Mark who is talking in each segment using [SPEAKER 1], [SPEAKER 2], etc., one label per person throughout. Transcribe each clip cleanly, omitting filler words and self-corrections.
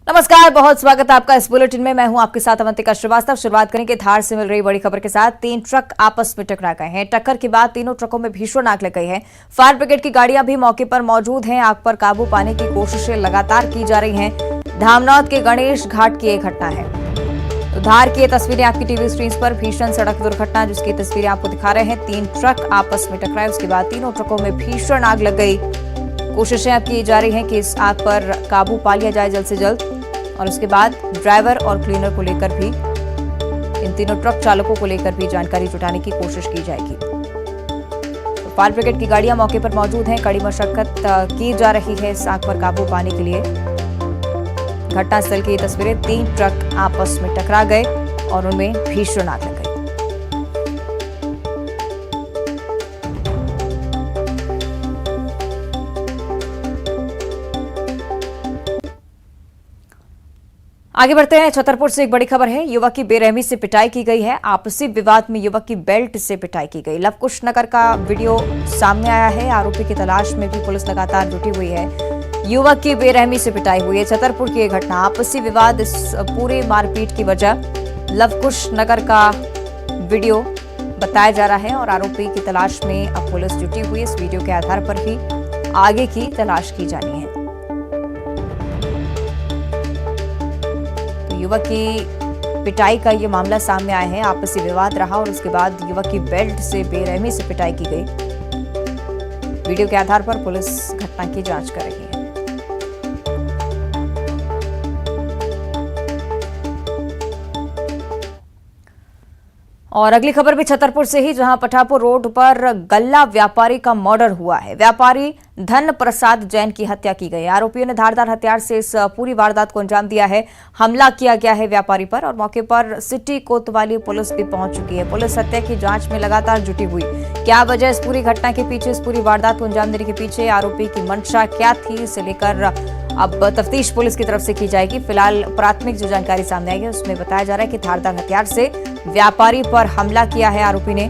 [SPEAKER 1] नमस्कार, बहुत स्वागत है आपका इस बुलेटिन में। मैं हूं आपके साथ अवंतिका श्रीवास्तव। शुरुआत करेंगे धार से मिल रही बड़ी खबर के साथ। 3 ट्रक आपस में टकरा गए हैं। टक्कर के बाद तीनों ट्रकों में भीषण आग लग गई है। फायर ब्रिगेड की गाड़ियां भी मौके पर मौजूद हैं। आग पर काबू पाने की कोशिशें लगातार की जा रही हैं। धामनौद के गणेश घाट की एक घटना है। तो धार की ये तस्वीरें आपकी टीवी स्क्रीन पर। भीषण सड़क दुर्घटना जिसकी तस्वीरें आपको दिखा रहे हैं। 3 ट्रक आपस में टकराए, उसके बाद तीनों ट्रकों में भीषण आग लग गई। कोशिशें अब की जा रही हैं कि इस आग पर काबू पा लिया जाए जल्द से जल्द, और उसके बाद ड्राइवर और क्लीनर को लेकर भी, इन तीनों ट्रक चालकों को लेकर भी जानकारी जुटाने की कोशिश की जाएगी। तो फायर ब्रिगेड की गाड़ियां मौके पर मौजूद हैं। कड़ी मशक्कत की जा रही है इस आग पर काबू पाने के लिए। घटनास्थल की तस्वीरें। 3 ट्रक आपस में टकरा गए और उनमें भीषण आग लग गई। आगे बढ़ते हैं। छतरपुर से एक बड़ी खबर है। युवक की बेरहमी से पिटाई की गई है। आपसी विवाद में युवक की बेल्ट से पिटाई की गई। लवकुश नगर का वीडियो सामने आया है। आरोपी की तलाश में भी पुलिस लगातार जुटी हुई है। युवक की बेरहमी से पिटाई हुई है। छतरपुर की यह घटना, आपसी विवाद, इस पूरे मारपीट की वजह लवकुश नगर का वीडियो बताया जा रहा है और आरोपी की तलाश में अब पुलिस जुटी हुई है। इस वीडियो के आधार पर ही आगे की तलाश की जानी है। युवक की पिटाई का ये मामला सामने आया है। आपसी विवाद रहा और उसके बाद युवक की बेल्ट से बेरहमी से पिटाई की गई। वीडियो के आधार पर पुलिस घटना की जांच कर रही है। और अगली खबर भी छतरपुर से ही, जहां पठापुर रोड पर गल्ला व्यापारी का मर्डर हुआ है। व्यापारी धन प्रसाद जैन की हत्या की गई। आरोपियों ने धारदार हथियार से इस पूरी वारदात को अंजाम दिया है। हमला किया गया है व्यापारी पर और मौके पर सिटी कोतवाली पुलिस भी पहुंच चुकी है। पुलिस हत्या की जांच में लगातार जुटी हुई। क्या वजह इस पूरी घटना के पीछे, इस पूरी वारदात को अंजाम देने के पीछे आरोपी की मंशा क्या थी, इसे लेकर अब तफ्तीश पुलिस की तरफ से की जाएगी। फिलहाल प्राथमिक जो जानकारी सामने आई है उसमें बताया जा रहा है कि धारदार हथियार से व्यापारी पर हमला किया है आरोपी ने।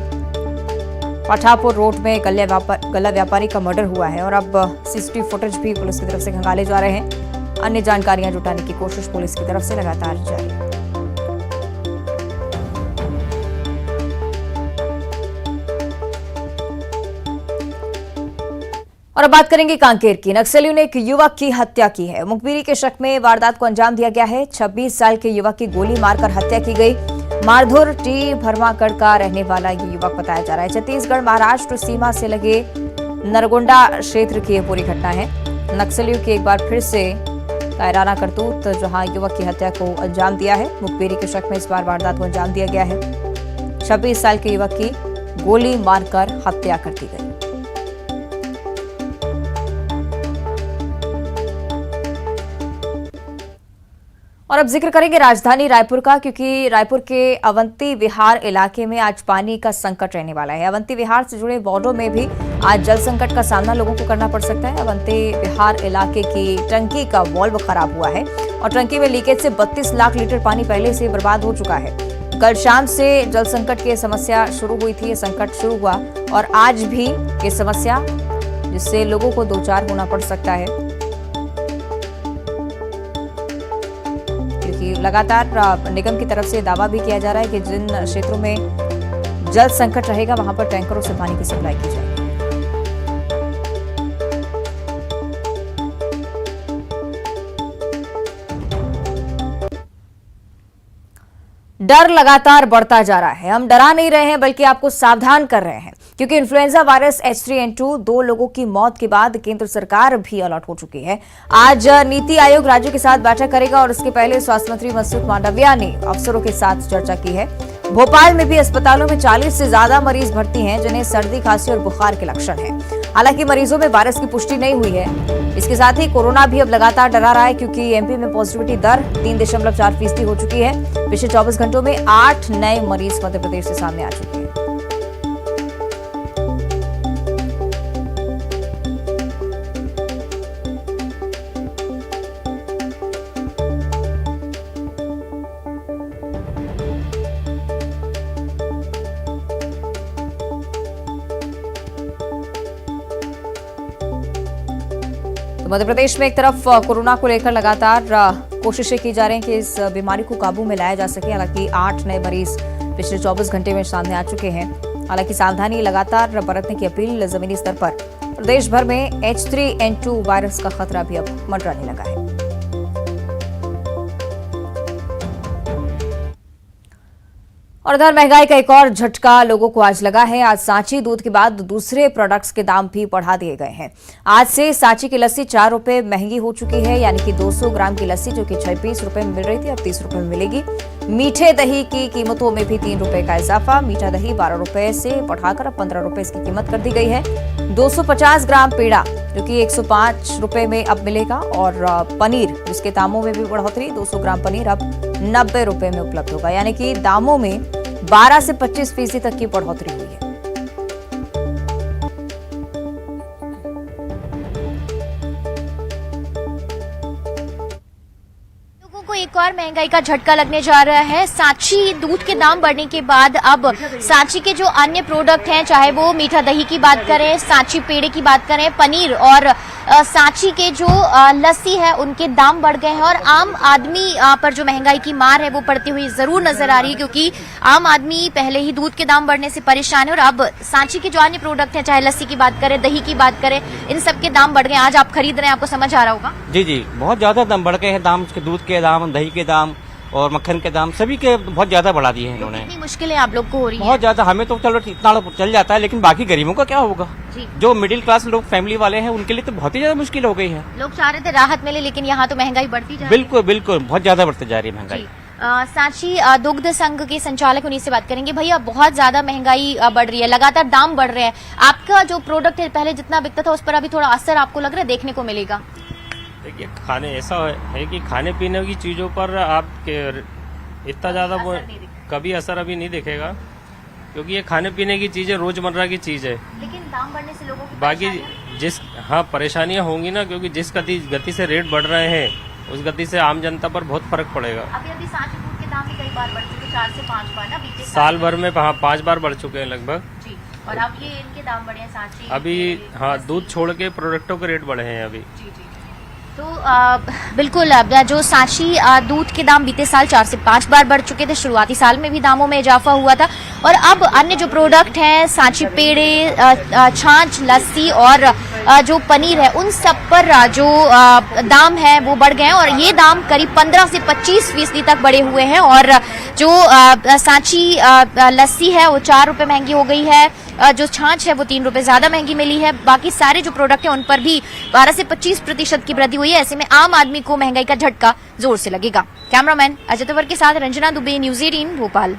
[SPEAKER 1] पठापुर रोड में गल्ला व्यापारी का मर्डर हुआ है और अब सीसीटीवी फुटेज भी पुलिस की तरफ से खंगाले जा रहे हैं। अन्य जानकारियां जुटाने की कोशिश पुलिस की तरफ से लगातार जारी है। और अब बात करेंगे कांकेर की। नक्सलियों ने एक युवक की हत्या की है। मुखबिरी के शक में वारदात को अंजाम दिया गया है। 26 साल के युवक की गोली मारकर हत्या की गई। मारधुर टी भरमागढ़ का रहने वाला ये युवक बताया जा रहा है। छत्तीसगढ़ महाराष्ट्र सीमा से लगे नरगोंडा क्षेत्र की यह पूरी घटना है। नक्सलियों की एक बार फिर से कायराना करतूत, जहां युवक की हत्या को अंजाम दिया है। मुखबिरी के शक में इस बार वारदात को अंजाम दिया गया है। 26 साल के युवक की गोली मारकर हत्या कर दी गई। और अब जिक्र करेंगे राजधानी रायपुर का, क्योंकि रायपुर के अवंती विहार इलाके में आज पानी का संकट रहने वाला है। अवंती विहार से जुड़े वार्डों में भी आज जल संकट का सामना लोगों को करना पड़ सकता है। अवंती विहार इलाके की टंकी का वाल्व खराब हुआ है और टंकी में लीकेज से 32 लाख लीटर पानी पहले से बर्बाद हो चुका है। कल शाम से जल संकट की समस्या शुरू हुई थी। ये संकट शुरू हुआ और आज भी ये समस्या, जिससे लोगों को दो चार होना पड़ सकता है, क्योंकि लगातार निगम की तरफ से दावा भी किया जा रहा है कि जिन क्षेत्रों में जल संकट रहेगा वहां पर टैंकरों से पानी की सप्लाई की जाएगी। डर लगातार बढ़ता जा रहा है। हम डरा नहीं रहे हैं बल्कि आपको सावधान कर रहे हैं, क्योंकि इन्फ्लुएंजा वायरस H3N2 2 लोगों की मौत के बाद केंद्र सरकार भी अलर्ट हो चुकी है। आज नीति आयोग राज्यों के साथ बैठक करेगा और इसके पहले स्वास्थ्य मंत्री मनसुख मांडविया ने अफसरों के साथ चर्चा की है। भोपाल में भी अस्पतालों में 40 से ज्यादा मरीज भर्ती हैं जिन्हें सर्दी, खांसी और बुखार के लक्षण हैं। हालांकि मरीजों में वायरस की पुष्टि नहीं हुई है। इसके साथ ही कोरोना भी अब लगातार डरा रहा है, क्योंकि एमपी में पॉजिटिविटी दर 3.4% हो चुकी है। पिछले 24 घंटों में 8 नए मरीज मध्य प्रदेश से सामने आ चुके हैं। मध्य प्रदेश में एक तरफ कोरोना को लेकर लगातार कोशिशें की जा रही हैं कि इस बीमारी को काबू में लाया जा सके। हालांकि 8 नए मरीज पिछले 24 घंटे में सामने आ चुके हैं। हालांकि सावधानी लगातार बरतने की अपील जमीनी स्तर पर। प्रदेश भर में H3N2 वायरस का खतरा भी अब मंडराने लगा है। और उधर महंगाई का एक और झटका लोगों को आज लगा है। आज सांची दूध के बाद दूसरे प्रोडक्ट्स के दाम भी बढ़ा दिए गए हैं। आज से सांची की लस्सी 4 रुपए महंगी हो चुकी है, यानी कि 200 ग्राम की लस्सी जो कि 26 रुपए में मिल रही थी अब 30 रुपए में मिलेगी। मीठे दही की कीमतों में भी 3 रुपए का इजाफा। मीठा दही 12 रुपए से बढ़ाकर अब 15 रुपए इसकी कीमत कर दी गई है। 250 ग्राम पेड़ा जो कि 105 रुपए में अब मिलेगा। और पनीर जिसके दामों में भी बढ़ोतरी, 200 ग्राम पनीर अब 90 रुपए में उपलब्ध होगा, यानी कि दामों में 12 से 25% तक की बढ़ोतरी हुई है।
[SPEAKER 2] एक और महंगाई का झटका लगने जा रहा है। सांची दूध के दाम बढ़ने के बाद अब सांची के जो अन्य प्रोडक्ट हैं, चाहे वो मीठा दही की बात करें, सांची पेड़े की बात करें, पनीर और सांची के जो लस्सी है उनके दाम बढ़ गए हैं। और आम आदमी पर जो महंगाई की मार है वो पड़ती हुई जरूर नजर आ रही है, क्योंकि आम आदमी पहले ही दूध के दाम बढ़ने से परेशान है और अब सांची के जो अन्य प्रोडक्ट हैं, चाहे लस्सी की बात करें, दही की बात करें, इन सबके दाम बढ़ गए। आज आप खरीद रहे हैं, आपको समझ आ रहा होगा।
[SPEAKER 3] जी, बहुत ज्यादा दाम बढ़ गए हैं। दाम दूध के दाम, दही के दाम और मक्खन के दाम सभी के बहुत ज्यादा बढ़ा दिए हैं इन्होंने।
[SPEAKER 2] कितनी मुश्किलें आप लोग को हो रही है?
[SPEAKER 3] बहुत ज्यादा। हमें तो चलो इतना चल जाता है, लेकिन बाकी गरीबों का क्या होगा? जो मिडिल क्लास लोग, फैमिली वाले हैं, उनके लिए तो बहुत ही ज्यादा मुश्किल हो गई है।
[SPEAKER 2] लोग चाह रहे थे राहत मिले, लेकिन यहाँ तो महंगाई बढ़ती जा रही है।
[SPEAKER 3] बिल्कुल बहुत ज्यादा बढ़ती जा रही है महंगाई।
[SPEAKER 2] सांची दुग्ध संघ के संचालक, उन्हीं से बात करेंगे। भैया, बहुत ज्यादा महंगाई बढ़ रही है, लगातार दाम बढ़ रहे हैं। आपका जो प्रोडक्ट है पहले जितना बिकता था उस पर अभी थोड़ा असर आपको लग रहा है देखने को मिलेगा?
[SPEAKER 4] देखिए, ऐसा है कि खाने पीने की चीजों पर आप इतना ज्यादा कभी असर अभी नहीं दिखेगा, क्योंकि ये खाने पीने की चीजें रोजमर्रा की चीज है।
[SPEAKER 2] लेकिन दाम बढ़ने से लोगों की
[SPEAKER 4] बाकी परेशानियां होंगी ना, क्योंकि जिस गति से रेट बढ़ रहे हैं उस गति से आम जनता पर बहुत फर्क पड़ेगा।
[SPEAKER 2] अभी सांची दूध के दाम भी कई बार बढ़ चुके, 4 से 5 बार ना बीते
[SPEAKER 4] साल भर में 5 बार बढ़ चुके हैं लगभग
[SPEAKER 2] जी। और अब ये इनके दाम बढ़े हैं सांची
[SPEAKER 4] अभी। हाँ, दूध छोड़ के प्रोडक्टों के रेट बढ़े हैं अभी।
[SPEAKER 2] तो बिल्कुल, जो सांची दूध के दाम बीते साल 4 से 5 बार बढ़ चुके थे। शुरुआती साल में भी दामों में इजाफा हुआ था। और अब अन्य जो प्रोडक्ट हैं, सांची पेड़े, छाछ, लस्सी और जो पनीर है, उन सब पर जो दाम है वो बढ़ गए हैं। और ये दाम करीब 15 से 25% तक बढ़े हुए हैं। और जो सांची लस्सी है वो 4 रुपए महंगी हो गई है। जो छाछ है वो 3 रुपए ज्यादा महंगी मिली है। बाकी सारे जो प्रोडक्ट है उन पर भी 12 से 25% की वृद्धि हुई है। ऐसे में आम आदमी को महंगाई का झटका जोर से लगेगा। कैमरामैन अजय तंवर के साथ रंजना दुबे, न्यूज 18 भोपाल।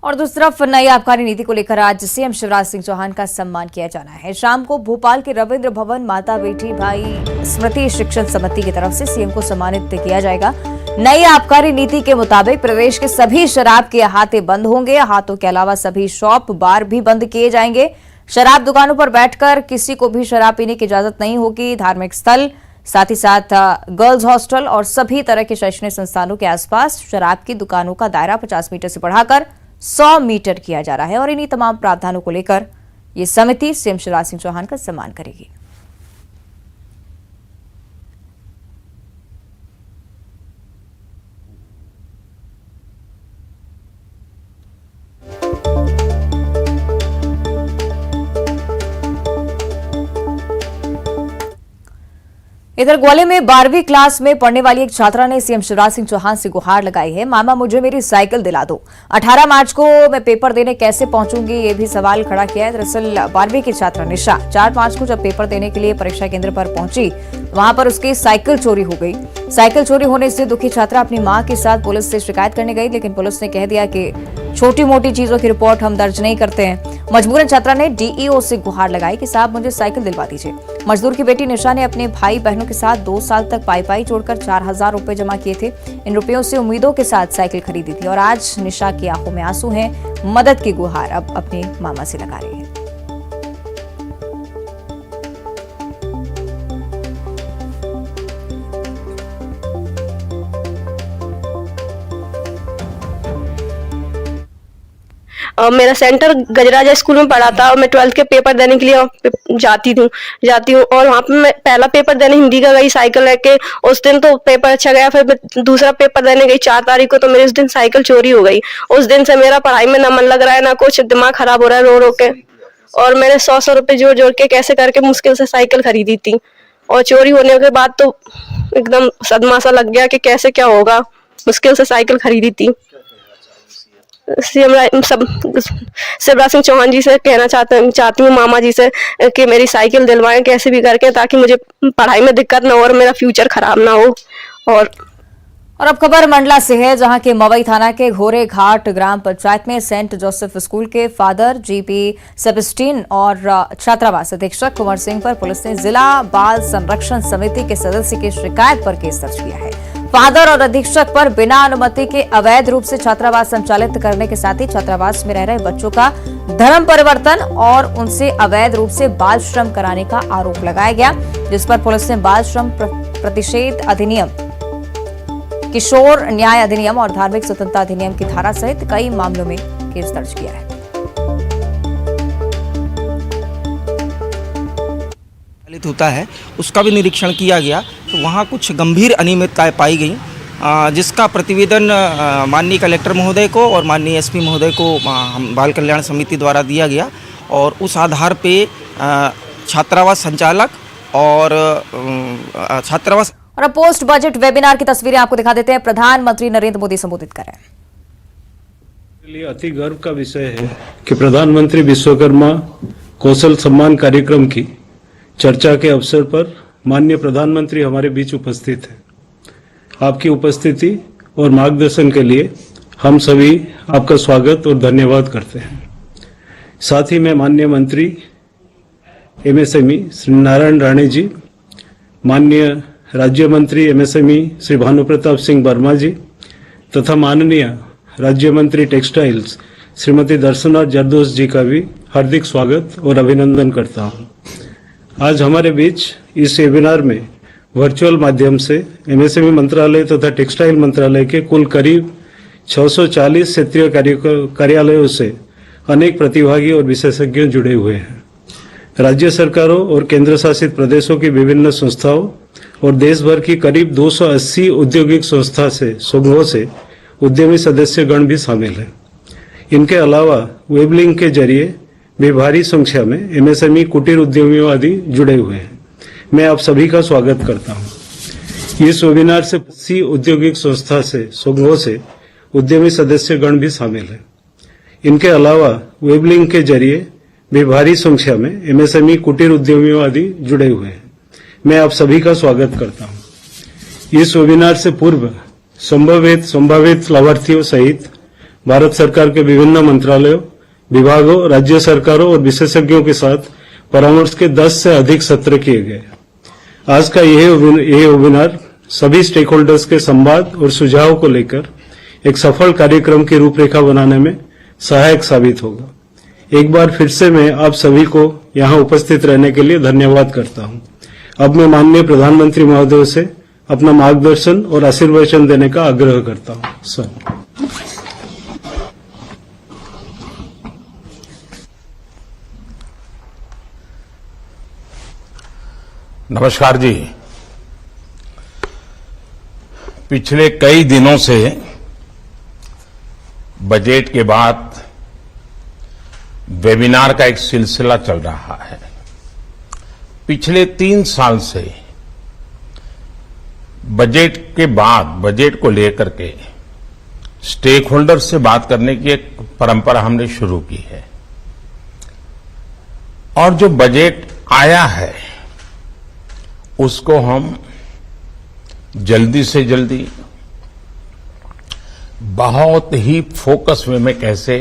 [SPEAKER 1] और दूसरी तरफ नई आबकारी नीति को लेकर आज सीएम शिवराज सिंह चौहान का सम्मान किया जाना है। शाम को भोपाल के रविंद्र भवन माता बेटी भाई स्मृति शिक्षण समिति की तरफ से सीएम को सम्मानित किया जाएगा। नई आबकारी नीति के मुताबिक प्रदेश के सभी शराब के अहाते बंद होंगे। अहातों के अलावा सभी शॉप, बार भी बंद किए जाएंगे। शराब दुकानों पर बैठकर किसी को भी शराब पीने की इजाजत नहीं होगी। धार्मिक स्थल, साथ ही साथ गर्ल्स हॉस्टल और सभी तरह के शैक्षणिक संस्थानों के आसपास शराब की दुकानों का दायरा 50 मीटर से बढ़ाकर 100 मीटर किया जा रहा है। और इन्हीं तमाम प्रावधानों को लेकर ये समिति सीएम शिवराज सिंह चौहान का सम्मान करेगी। इधर ग्वालियर में 12वीं क्लास में पढ़ने वाली एक छात्रा ने सीएम शिवराज सिंह चौहान से गुहार लगाई है। मामा, मुझे मेरी साइकिल दिला दो। 18 मार्च को मैं पेपर देने कैसे पहुंचूंगी, ये भी सवाल खड़ा किया है। दरअसल 12वीं की छात्रा निशा 4 मार्च को जब पेपर देने के लिए परीक्षा केंद्र पर पहुंची, वहां पर उसकी साइकिल चोरी हो गई। साइकिल चोरी होने से दुखी छात्रा अपनी मां के साथ पुलिस से शिकायत करने गई, लेकिन पुलिस ने कह दिया कि छोटी मोटी चीजों की रिपोर्ट हम दर्ज नहीं करते हैं। मजबूरन छात्रा ने डीईओ से गुहार लगाई कि साहब मुझे साइकिल दिलवा दीजिए। मजदूर की बेटी निशा ने अपने भाई बहनों के साथ 2 साल तक पाई जोड़कर 4000 रुपए जमा किए थे। इन रुपयों से उम्मीदों के साथ साइकिल खरीदी थी और आज निशा की आंखों में आंसू हैं। मदद की गुहार अब अपने मामा से लगा रही है।
[SPEAKER 5] मेरा सेंटर गजराजा स्कूल में पढ़ा था और मैं 12th के पेपर देने के लिए वहाँ पे जाती हूँ और वहाँ पे मैं पहला पेपर देने हिंदी का गई साइकिल लेके। उस दिन तो पेपर अच्छा गया, फिर मैं दूसरा पेपर देने गई 4 तारीख को, तो मेरी उस दिन साइकिल चोरी हो गई। उस दिन से मेरा पढ़ाई में ना मन लग रहा है ना कुछ, दिमाग खराब हो रहा है रो रो के। और मैंने 100 रुपए जोड़ जोड़ के कैसे करके मुश्किल से साइकिल खरीदी थी, और चोरी होने के बाद तो एकदम सदमा सा लग गया कि कैसे क्या होगा। मुश्किल से साइकिल खरीदी थी। शिवराज सिंह चौहान जी से कहना चाहती हूँ, मामा जी से, कि मेरी साइकिल दिलवाएं कैसे भी करके, ताकि मुझे पढ़ाई में दिक्कत ना हो और मेरा फ्यूचर खराब ना हो।
[SPEAKER 1] और अब खबर मंडला से है, जहां के मवई थाना के घोरे घाट ग्राम पंचायत में सेंट जोसेफ स्कूल के फादर जीपी सेबेस्टियन और छात्रावास अधीक्षक कुंवर सिंह पर पुलिस ने जिला बाल संरक्षण समिति के सदस्य की शिकायत पर केस दर्ज किया है। फादर और अधीक्षक पर बिना अनुमति के अवैध रूप से छात्रावास संचालित करने के साथ ही छात्रावास में रह रहे बच्चों का धर्म परिवर्तन और उनसे अवैध रूप से बाल श्रम कराने का आरोप लगाया गया, जिस पर पुलिस ने बाल श्रम प्रतिषेध अधिनियम, किशोर न्याय अधिनियम और धार्मिक स्वतंत्रता अधिनियम की धारा सहित कई मामलों में केस दर्ज किया है।
[SPEAKER 6] होता है उसका भी निरीक्षण किया गया, तो वहाँ कुछ गंभीर अनियमितताएं पाई गई, जिसका प्रतिवेदन माननीय कलेक्टर महोदय को और माननीय एसपी महोदय को बाल कल्याण समिति द्वारा दिया गया, और उस आधार पे छात्रावास संचालक और छात्रावास।
[SPEAKER 1] और अब पोस्ट बजट वेबिनार की तस्वीरें आपको दिखा देते हैं। प्रधानमंत्री नरेंद्र मोदी संबोधित कर रहे हैं।
[SPEAKER 7] लिए अति गर्व का विषय है कि प्रधानमंत्री विश्वकर्मा कौशल सम्मान कार्यक्रम की चर्चा के अवसर पर माननीय प्रधानमंत्री हमारे बीच उपस्थित हैं। आपकी उपस्थिति और मार्गदर्शन के लिए हम सभी आपका स्वागत और धन्यवाद करते हैं। साथ ही मैं माननीय मंत्री एमएसएमई श्री नारायण राणे जी, माननीय राज्य मंत्री एमएसएमई श्री भानु प्रताप सिंह वर्मा जी तथा माननीय राज्य मंत्री टेक्सटाइल्स श्रीमती दर्शना जरदोश जी का भी हार्दिक स्वागत और अभिनंदन करता हूं। आज हमारे बीच इस वेबिनार में वर्चुअल माध्यम से एमएसएमई मंत्रालय तथा टेक्सटाइल मंत्रालय के कुल करीब 640 क्षेत्रीय कार्यालयों से अनेक प्रतिभागी और विशेषज्ञ जुड़े हुए हैं। राज्य सरकारों और केंद्र शासित प्रदेशों की विभिन्न संस्थाओं और देश भर की करीब 280 औद्योगिक संघों से उद्यमी सदस्यगण भी शामिल हैं। इनके अलावा वेब लिंक के जरिए भी भारी संख्या में एमएसएमई कुटीर उद्यमियों आदि जुड़े हुए हैं। मैं आप सभी का स्वागत करता हूं। इस वेबिनार से 80 औद्योगिक संघों से उद्यमी सदस्यगण भी शामिल हैं। इनके अलावा वेब लिंक के जरिए भी भारी संख्या में एमएसएमई कुटीर उद्यमियों आदि जुड़े हुए हैं। मैं आप सभी का स्वागत करता हूं। इस वेबिनार से पूर्व संभावित लाभार्थियों सहित भारत सरकार के विभिन्न मंत्रालयों, विभागों, राज्य सरकारों और विशेषज्ञों के साथ परामर्श के 10 से अधिक सत्र किए गए। आज का यह वेबिनार सभी स्टेक होल्डर्स के संवाद और सुझाव को लेकर एक सफल कार्यक्रम की रूपरेखा बनाने में सहायक साबित होगा। एक बार फिर से मैं आप सभी को यहां उपस्थित रहने के लिए धन्यवाद करता हूं। अब मैं माननीय प्रधानमंत्री महोदय से अपना मार्गदर्शन और आशीर्वचन देने का आग्रह करता हूं। सर।
[SPEAKER 8] नमस्कार जी। पिछले कई दिनों से बजट के बाद वेबिनार का एक सिलसिला चल रहा है। पिछले 3 साल से बजट के बाद बजट को लेकर के स्टेक होल्डर से बात करने की एक परंपरा हमने शुरू की है, और जो बजट आया है उसको हम जल्दी से जल्दी बहुत ही फोकस वे में कैसे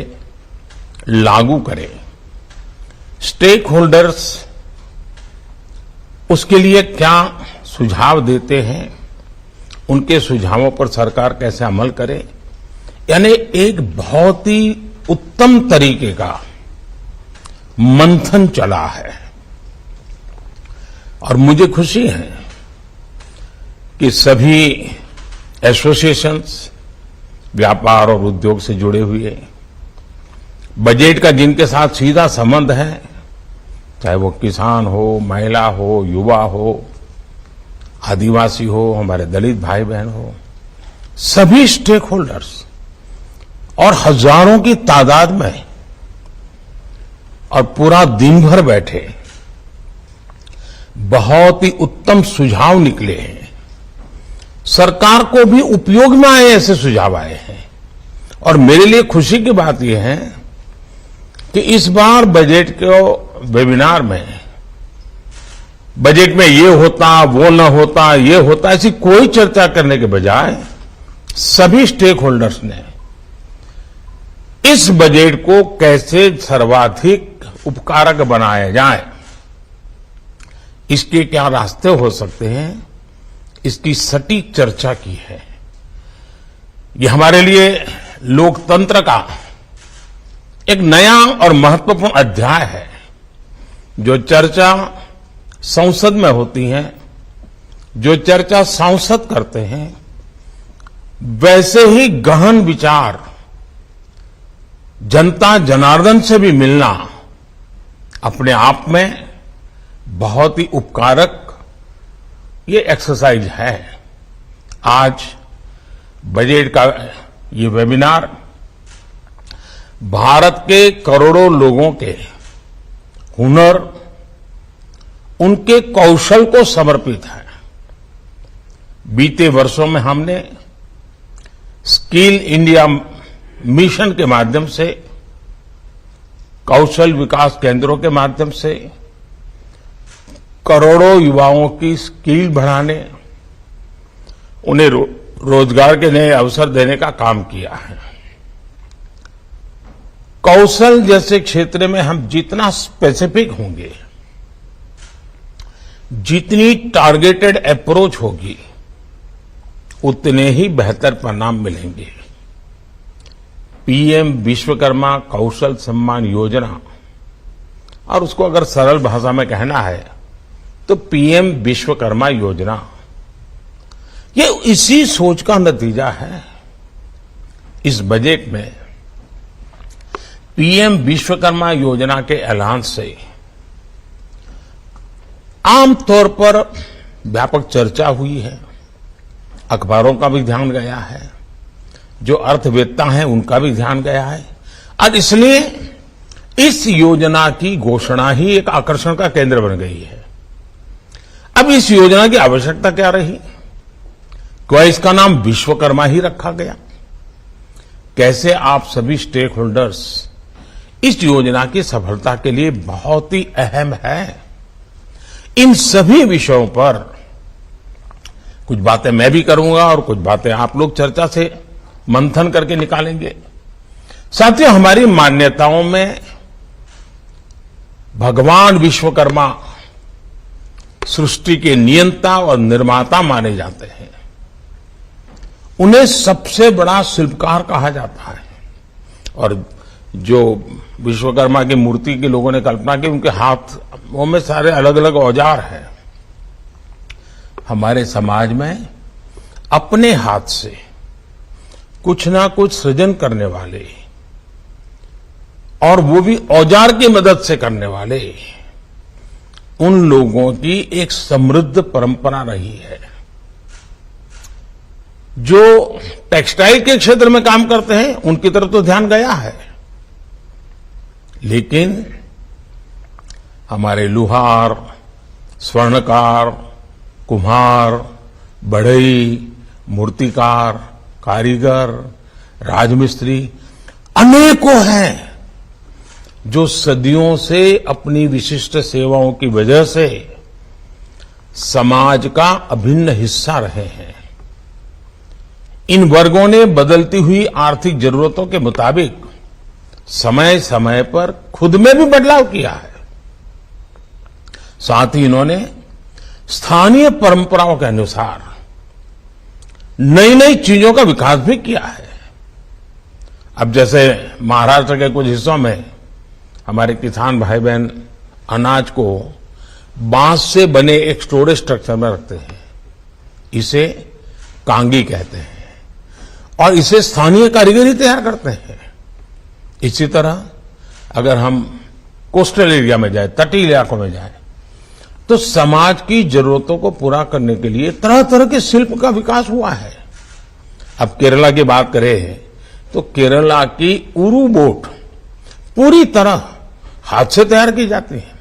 [SPEAKER 8] लागू करें, स्टेक होल्डर्स उसके लिए क्या सुझाव देते हैं, उनके सुझावों पर सरकार कैसे अमल करे, यानी एक बहुत ही उत्तम तरीके का मंथन चला है। और मुझे खुशी है कि सभी एसोसिएशंस, व्यापार और उद्योग से जुड़े हुए बजट का जिनके साथ सीधा संबंध है, चाहे वो किसान हो, महिला हो, युवा हो, आदिवासी हो, हमारे दलित भाई बहन हो, सभी स्टेक होल्डर्स और हजारों की तादाद में और पूरा दिन भर बैठे बहुत ही उत्तम सुझाव निकले हैं। सरकार को भी उपयोग में आए ऐसे सुझाव आए हैं। और मेरे लिए खुशी की बात यह है कि इस बार बजट के वेबिनार में बजट में ये होता, वो न होता, ये होता, ऐसी कोई चर्चा करने के बजाय सभी स्टेक होल्डर्स ने इस बजट को कैसे सर्वाधिक उपकारक बनाया जाए, इसके क्या रास्ते हो सकते हैं, इसकी सटीक चर्चा की है। ये हमारे लिए लोकतंत्र का एक नया और महत्वपूर्ण अध्याय है। जो चर्चा संसद में होती है, जो चर्चा सांसद करते हैं, वैसे ही गहन विचार जनता जनार्दन से भी मिलना अपने आप में बहुत ही उपकारक ये एक्सरसाइज है। आज बजट का ये वेबिनार भारत के करोड़ों लोगों के हुनर, उनके कौशल को समर्पित है। बीते वर्षों में हमने स्किल इंडिया मिशन के माध्यम से, कौशल विकास केंद्रों के माध्यम से करोड़ों युवाओं की स्किल बढ़ाने, उन्हें रोजगार के नए अवसर देने का काम किया है। कौशल जैसे क्षेत्र में हम जितना स्पेसिफिक होंगे, जितनी टारगेटेड अप्रोच होगी, उतने ही बेहतर परिणाम मिलेंगे। पीएम विश्वकर्मा कौशल सम्मान योजना, और उसको अगर सरल भाषा में कहना है तो पीएम विश्वकर्मा योजना, ये इसी सोच का नतीजा है। इस बजट में पीएम विश्वकर्मा योजना के ऐलान से आमतौर पर व्यापक चर्चा हुई है, अखबारों का भी ध्यान गया है, जो अर्थवेत्ता हैं उनका भी ध्यान गया है, और इसलिए इस योजना की घोषणा ही एक आकर्षण का केंद्र बन गई है। अब इस योजना की आवश्यकता क्या रही? क्या इसका नाम विश्वकर्मा ही रखा गया? कैसे आप सभी स्टेक होल्डर्स इस योजना की सफलता के लिए बहुत ही अहम है। इन सभी विषयों पर कुछ बातें मैं भी करूंगा और कुछ बातें आप लोग चर्चा से मंथन करके निकालेंगे। साथियों, हमारी मान्यताओं में भगवान विश्वकर्मा सृष्टि के नियंता और निर्माता माने जाते हैं। उन्हें सबसे बड़ा शिल्पकार कहा जाता है, और जो विश्वकर्मा की मूर्ति के लोगों ने कल्पना की, उनके हाथों में सारे अलग अलग औजार हैं। हमारे समाज में अपने हाथ से कुछ ना कुछ सृजन करने वाले, और वो भी औजार की मदद से करने वाले, उन लोगों की एक समृद्ध परंपरा रही है। जो टेक्सटाइल के क्षेत्र में काम करते हैं उनकी तरफ तो ध्यान गया है, लेकिन हमारे लुहार, स्वर्णकार, कुम्हार, बढ़ई, मूर्तिकार, कारीगर, राजमिस्त्री अनेकों हैं जो सदियों से अपनी विशिष्ट सेवाओं की वजह से समाज का अभिन्न हिस्सा रहे हैं। इन वर्गों ने बदलती हुई आर्थिक जरूरतों के मुताबिक समय समय पर खुद में भी बदलाव किया है। साथ ही इन्होंने स्थानीय परंपराओं के अनुसार नई नई चीजों का विकास भी किया है। अब जैसे महाराष्ट्र के कुछ हिस्सों में हमारे किसान भाई बहन अनाज को बांस से बने एक स्टोरेज स्ट्रक्चर में रखते हैं, इसे कांगी कहते हैं, और इसे स्थानीय कारीगरी तैयार करते हैं। इसी तरह अगर हम कोस्टल एरिया में जाए, तटीय इलाकों में जाए, तो समाज की जरूरतों को पूरा करने के लिए तरह तरह के शिल्प का विकास हुआ है। अब केरला की बात करें तो केरला की उरू बोट पूरी तरह हाथ से तैयार की जाती है।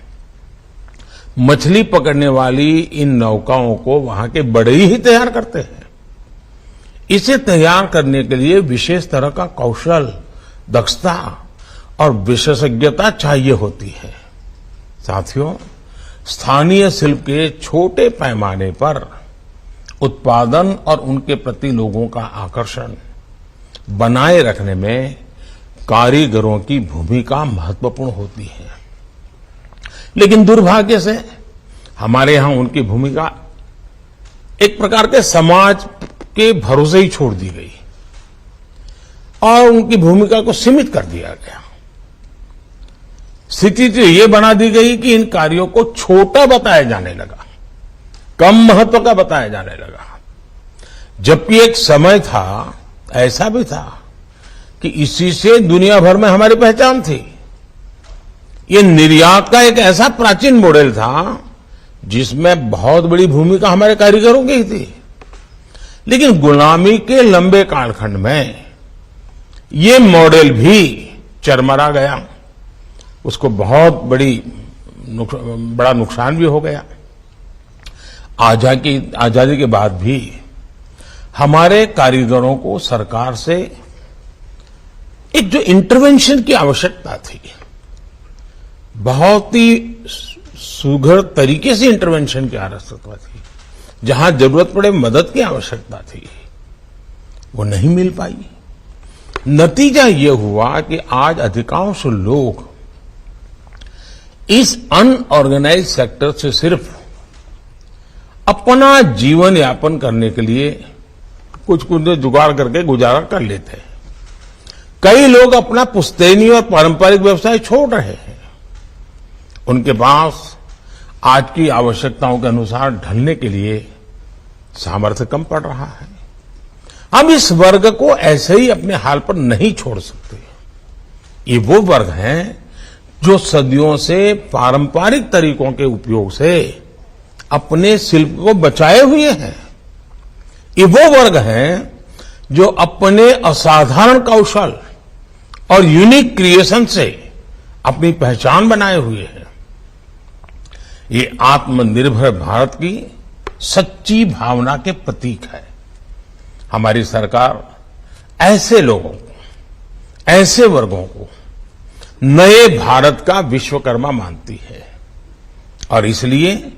[SPEAKER 8] मछली पकड़ने वाली इन नौकाओं को वहां के बढ़ई ही तैयार करते हैं। इसे तैयार करने के लिए विशेष तरह का कौशल, दक्षता और विशेषज्ञता चाहिए होती है। साथियों, स्थानीय शिल्प के छोटे पैमाने पर उत्पादन और उनके प्रति लोगों का आकर्षण बनाए रखने में कारीगरों की भूमिका महत्वपूर्ण होती है। लेकिन दुर्भाग्य से हमारे यहां उनकी भूमिका एक प्रकार के समाज के भरोसे ही छोड़ दी गई और उनकी भूमिका को सीमित कर दिया गया। स्थिति तो ये बना दी गई कि इन कार्यों को छोटा बताया जाने लगा, कम महत्व का बताया जाने लगा। जबकि एक समय था, ऐसा भी था कि इसी से दुनिया भर में हमारी पहचान थी। ये निर्यात का एक ऐसा प्राचीन मॉडल था जिसमें बहुत बड़ी भूमिका हमारे कारीगरों की थी। लेकिन गुलामी के लंबे कालखंड में ये मॉडल भी चरमरा गया, उसको बहुत बड़ा नुकसान भी हो गया। आजादी के बाद भी हमारे कारीगरों को सरकार से एक जो इंटरवेंशन की आवश्यकता थी, बहुत ही सुघड़ तरीके से इंटरवेंशन की आवश्यकता थी, जहां जरूरत पड़े मदद की आवश्यकता थी, वो नहीं मिल पाई। नतीजा ये हुआ कि आज अधिकांश लोग इस अनऑर्गेनाइज्ड सेक्टर से सिर्फ अपना जीवन यापन करने के लिए कुछ जुगाड़ करके गुजारा कर लेते हैं। कई लोग अपना पुश्तैनी और पारंपरिक व्यवसाय छोड़ रहे हैं। उनके पास आज की आवश्यकताओं के अनुसार ढलने के लिए सामर्थ्य कम पड़ रहा है। हम इस वर्ग को ऐसे ही अपने हाल पर नहीं छोड़ सकते। ये वो वर्ग हैं जो सदियों से पारंपरिक तरीकों के उपयोग से अपने शिल्प को बचाए हुए हैं। ये वो वर्ग हैं जो अपने असाधारण कौशल और यूनिक क्रिएशन से अपनी पहचान बनाए हुए हैं। ये आत्मनिर्भर भारत की सच्ची भावना के प्रतीक है। हमारी सरकार ऐसे लोगों को, ऐसे वर्गों को नए भारत का विश्वकर्मा मानती है और इसलिए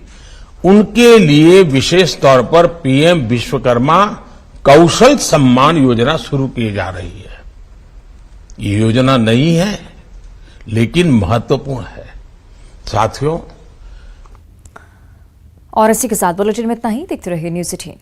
[SPEAKER 8] उनके लिए विशेष तौर पर पीएम विश्वकर्मा कौशल सम्मान योजना शुरू की जा रही है। ये योजना नई है लेकिन महत्वपूर्ण है। साथियों,
[SPEAKER 1] और इसी के साथ बुलेटिन में इतना ही। देखते रहिए न्यूज़ 18।